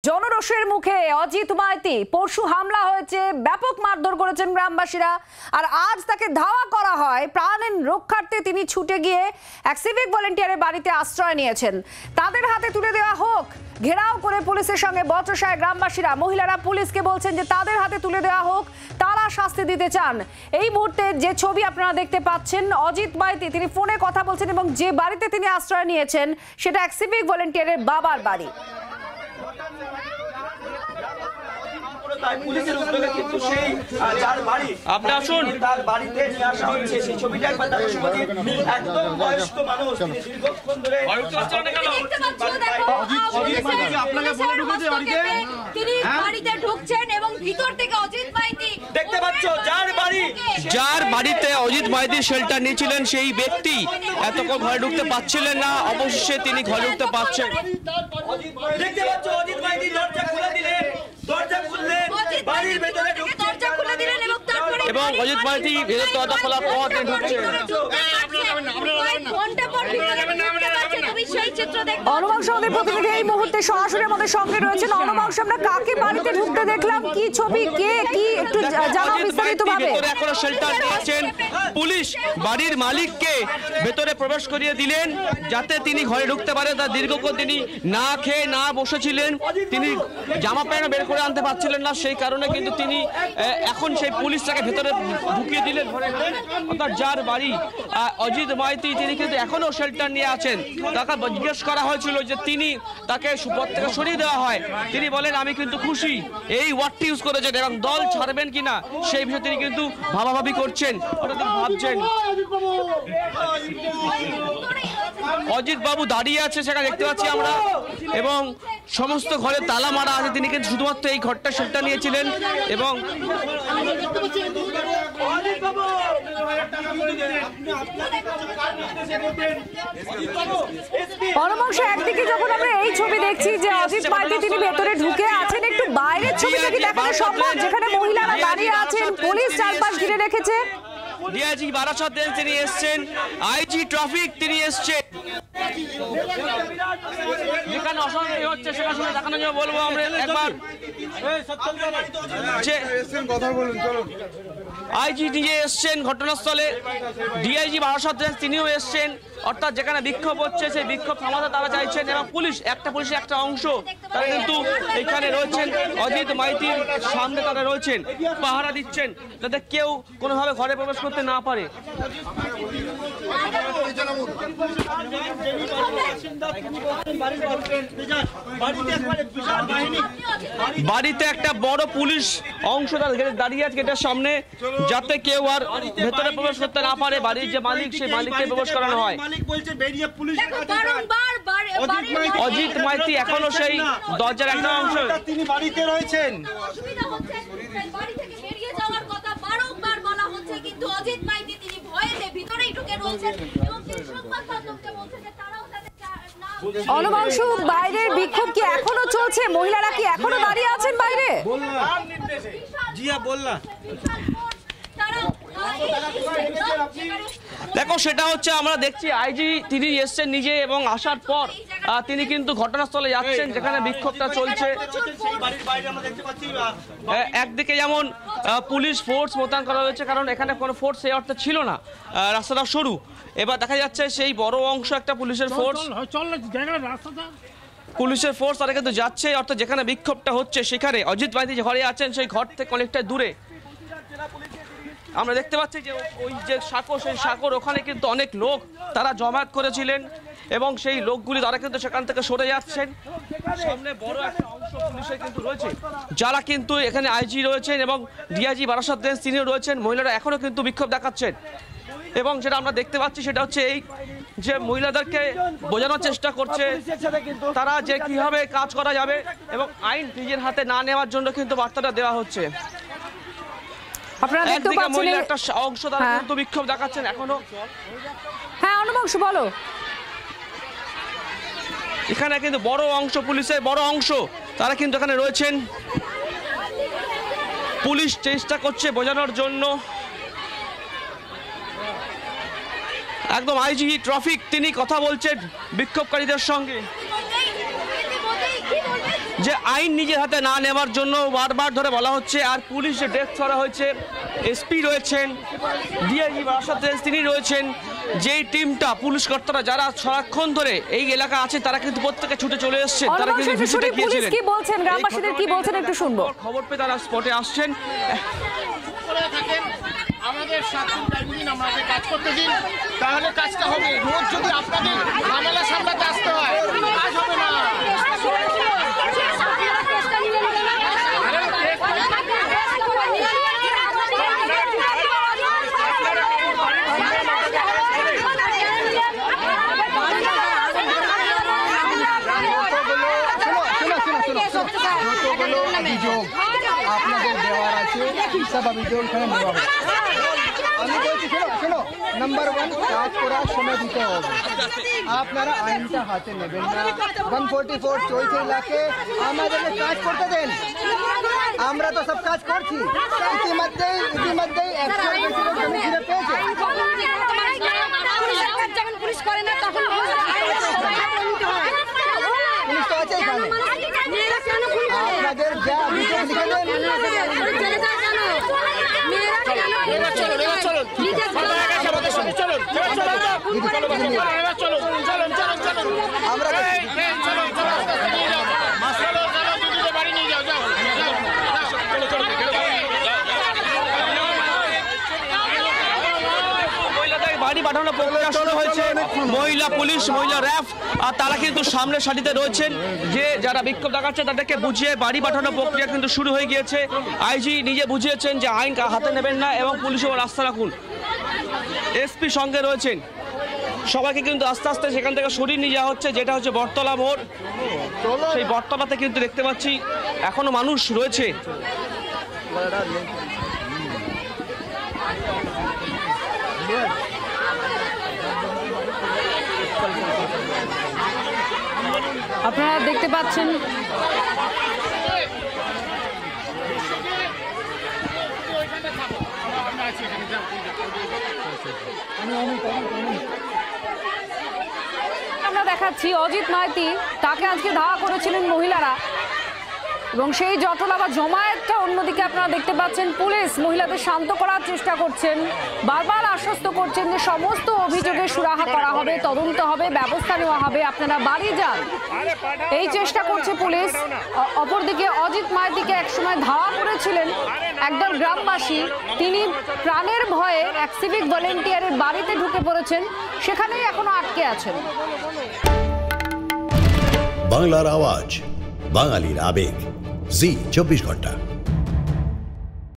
জনরোষের মুখে অজিত মাইতি পরশু হামলা হয়েছে, ব্যাপক মারধর করেছেন গ্রামবাসীরা, আর আজ তাকে ধাওয়া করা হয়। প্রাণ রক্ষার্থে তিনি ছুটে গিয়ে এক সিভিক ভলেন্টিয়ারের বাড়িতে আশ্রয় নিয়েছেন। তাদের হাতে তুলে দেওয়া হোক। ঘেরাও করে পুলিশের সঙ্গে বচসায় গ্রামবাসীরা। মহিলারা পুলিশকে বলছেন যে তাদের হাতে তুলে দেওয়া হোক, তারা শাস্তি দিতে চান। এই মুহূর্তে যে ছবি আপনারা দেখতে পাচ্ছেন, অজিত মাইতি তিনি ফোনে কথা বলছেন এবং যে বাড়িতে তিনি আশ্রয় নিয়েছেন সেটা এক সিভিক ভলেন্টিয়ারের বাবার বাড়ি। পুলিশের উদ্যোগে কিন্তু সেই যার বাড়ি আপনি আসুন তার বাড়িতে নিয়ে আসা হচ্ছে সেই ছবিটা একবার দেখো শুভদীপ। একদম বয়স্ক মানুষ, তিনি দীর্ঘক্ষণ ধরে আপনাকে বলে ঢুকেছে বাড়িতে, তিনি বাড়িতে ঢুকছেন এবং ভিতর থেকে অজিত মাইতি দেখতে পাচ্ছ যার বাড়িতে অজিত মাইতি শেল্টার নিয়েছিলেন সেই ব্যক্তি এতক্ষণ ঘরে ঢুকতে পারছিলেন না, অবশেষে তিনি ঘরে ঢুকতে পারছেন। দেখতে পাচ্ছ অজিত মাইতি দরজা খুলে দিলেন, দরজা খুললেন, বাড়ির ভেতরে দরজা খুলে দিলেন এবং অজিত মাইতি ভেতর দরজা খোলার পর তিনি ঢুকছেন। অনুবাংশ আমাদের প্রতিনিধি এই মুহূর্তে সরাসরি আমাদের সঙ্গে রয়েছেন। অনুবাংশ, আমরা কাকে বাড়িতে ঢুকতে দেখলাম, কি ছবি, কে কি একটু জানাও বিস্তারিতভাবে। ভেতরে এখনো শেল্টার নিয়েছেন। পুলিশ বাড়ির মালিককে ভেতরে প্রবেশ করিয়ে দিলেন যাতে তিনি ঘরে ঢুকতে পারে। তার দীর্ঘক্ষণ তিনি না খেয়ে না বসেছিলেন, তিনি জামা প্যান্ট বের করে আনতে পারছিলেন না, সেই কারণে কিন্তু তিনি এখন সেই পুলিশটাকে ভেতরে ঢুকিয়ে দিলেন ঘরে। অর্থাৎ যার বাড়ি অজিত মাইতি তিনি কিন্তু এখনো শেল্টার নিয়ে আছেন। তাকে জিজ্ঞেস করা হয়েছিল যে তিনি তাকে পদ থেকে সরিয়ে দেওয়া হয়, তিনি বলেন আমি কিন্তু খুশি, এই ওয়ার্ডটি ইউজ করেছেন এবং দল ছাড়বেন কিনা সেই বিষয়ে তিনি কিন্তু ভাবাভাবি করছেন, ভাবছেন। অজিত বাবু দাঁড়িয়ে আছে সেখানে দেখতে পাচ্ছি আমরা, এবং সমস্ত ঘরে তালা মারা আছে। তিনি কিন্তু শুধুমাত্র এই ঘরটা শেল্টার নিয়েছিলেন এবং পরমাংশ একদিকে যখন আমরা এই ছবি দেখছি যে অজিত মাইতি তিনি ভেতরে ঢুকে আছেন, একটু বাইরের ছবিটা কি দেখানো সম্ভব, যেখানে মহিলারা দাঁড়িয়ে আছেন, পুলিশ চারপাশ ঘিরে রেখেছে। ডিআইজি বারাসাত তিনি এসছেন, আইজি ট্রাফিক তিনি এসছেন। যেখানে অশান্তি হচ্ছে সেটা শুনে দেখানো যাবে বলবো আমরা একবার। আইজি নিজে এসছেন ঘটনাস্থলে, ডিআইজি বারাসাত তিনিও এসছেন। অর্থাৎ যেখানে বিক্ষোভ হচ্ছে সেই বিক্ষোভ থামাতে তারা চাইছেন, এবং পুলিশের একটা অংশ তারা কিন্তু এখানে রয়েছেন, অজিত মাইতির সামনে তারা রয়েছেন, পাহারা দিচ্ছেন যাতে কেউ কোনোভাবে ঘরে প্রবেশ করতে না পারে। বাড়িতে একটা বড় পুলিশ অংশ দাঁড়িয়ে আছে গেটের সামনে, যাতে কেউ আর ভেতরে প্রবেশ করতে না পারে। বাড়ির যে মালিক সেই মালিককে প্রবেশ করানো হয়। অজিত মাইতি এখনো সেই দরজার একটা অংশ তিনি বাড়িতে রয়েছেন। অনুবাংশ, বাইরের বিক্ষোভ কি এখনো চলছে? মহিলারা কি এখনো দাঁড়িয়ে আছেন বাইরে? দেখো, সেটা হচ্ছে আমরা দেখছি আইজি তিনি এসছেন নিজে, এবং আসার পর তিনি কিন্তু ঘটনাস্থলে যাচ্ছেন যেখানে বিক্ষোভটা চলছে। একদিকে যেমন পুলিশ ফোর্স মোতায়েন করা হয়েছে, কারণ এখানে কোনো ফোর্স সেই অর্থে ছিল না, রাস্তাটা সরু। এবার দেখা যাচ্ছে সেই বড় অংশ একটা পুলিশের ফোর্স তারা কিন্তু যাচ্ছে, অর্থাৎ যেখানে বিক্ষোভটা হচ্ছে সেখানে অজিত মাইতি যে ঘরে আছেন সেই ঘর থেকে অনেকটা দূরে আমরা দেখতে পাচ্ছি যে ওই যে সাঁকো, সেই সাঁকোর ওখানে কিন্তু অনেক লোক তারা জমায়েত করেছিলেন, এবং সেই লোকগুলি তারা কিন্তু সেখান থেকে সরে যাচ্ছেন। সামনে বড় একটা অংশ পুলিশের কিন্তু রয়েছে, যারা কিন্তু এখানে আইজি রয়েছেন এবং ডিআইজি বারাসাত তিনিও রয়েছেন। মহিলারা এখনো কিন্তু বিক্ষোভ দেখাচ্ছেন, এবং যেটা আমরা দেখতে পাচ্ছি সেটা হচ্ছে এই যে মহিলাদেরকে বোঝানোর চেষ্টা করছে তারা যে কিভাবে কাজ করা যাবে এবং আইন নিজের হাতে না নেওয়ার জন্য কিন্তু বার্তাটা দেওয়া হচ্ছে। আপনারা দেখতে পাচ্ছেন একটা অংশ তারা কিন্তু বিক্ষোভ দেখাচ্ছেন এখনো। হ্যাঁ অনুবাংশ, বলো। এখানে কিন্তু বড় অংশ পুলিশের বড় অংশ তারা কিন্তু এখানে রয়েছেন। পুলিশ চেষ্টা করছে বোঝানোর জন্য, একদম আইজি ট্রাফিক তিনি কথা বলছেন বিক্ষোভকারীদের সঙ্গে। যে আইন নিজের হাতে না নেওয়ার জন্য বারবার ধরে বলা হচ্ছে। আর পুলিশ যে ডেস্ক করা হয়েছে, এসপি রয়েছেন, ডিআইজি বারাসাত রেঞ্জ তিনি রয়েছেন, যেই টিমটা পুলিশ কর্তারা যারা সারাক্ষণ ধরে এই এলাকা আছে তারা কিন্তু প্রত্যেকে ছুটে চলে এসেছে। তারা কিন্তু ভিজিটে গিয়েছিলেন। কি বলছেন গ্রামবাসীদের, কি বলছেন একটু শুনবো। খবর পেয়ে তারা স্পটে আসছেন। আমাদের 7 দিন 8 দিন আমাদের কাজ করতে দিন, তাহলে কাজটা হবে। রোজ যদি আপনাদের ঝামেলা সামলাতে আসতে হয়, কাজ হবে না। যতগুলো অভিযোগ আপনাদের দেওয়ার আছে সব অভিযোগ এখানে নেওয়া হবে। আমি বলছি শোনো, নাম্বার 1 কাজ করার সময় দিতে হবে। আপনারা আইনটা হাতে নেবেন না। 144 চলছে এলাকে, আমাদেরকে কাজ করতে দেন। আমরা তো সব কাজ করছি। ইতিমধ্যেই 100 বেশি লোক জমি ঘিরে পেয়েছে। পুলিশ করে না তখন পুলিশ তো আছে এখানে। আপনাদের যা অভিযোগ লিখে দেন। আমরা বাড়ি নিয়ে যাও, যাও। বাড়ি পাঠানোর প্রক্রিয়া শুরু হয়েছে। মহিলা পুলিশ, মহিলা র্যাব আর তারা কিন্তু সামনের সারিতে রয়েছেন। যে যারা বিক্ষোভ দেখাচ্ছে তাদেরকে বুঝিয়ে বাড়ি পাঠানোর প্রক্রিয়া কিন্তু শুরু হয়ে গিয়েছে। আইজি নিজে বুঝিয়েছেন যে আইন হাতে নেবেন না এবং পুলিশের রাস্তা রাখুন। এসপি সঙ্গে রয়েছেন। সবাইকে কিন্তু আস্তে আস্তে সেখান থেকে সরিয়ে নিয়ে যাওয়া হচ্ছে, যেটা হচ্ছে বটতলা মোড়। সেই বটতলাতে কিন্তু দেখতে পাচ্ছি এখনো মানুষ রয়েছে। আপনারা দেখতে পাচ্ছেন আমরা দেখাচ্ছি অজিত মাইতি, তাকে আজকে ধাওয়া করেছিলেন মহিলারা এবং সেই জটলা বা জমায়েতটা অন্যদিকে আপনারা দেখতে পাচ্ছেন। পুলিশ মহিলাদের শান্ত করার চেষ্টা করছেন, বারবার আশ্বস্ত করছেন যে সমস্ত অভিযোগের সুরাহা করা হবে, তদন্ত হবে, ব্যবস্থা নেওয়া হবে, আপনারা বাড়ি যান, এই চেষ্টা করছে পুলিশ। অপরদিকে অজিত মাইতিকে একসময় ধাওয়া করেছিলেন একদল গ্রামবাসী, তিনি প্রাণের ভয়ে এক সিভিক ভলেন্টিয়ারের বাড়িতে ঢুকে পড়েছেন, সেখানেই এখনো আটকে আছেন। বাংলার আওয়াজ, বাঙালির আবেগ, জি 24 ঘন্টা।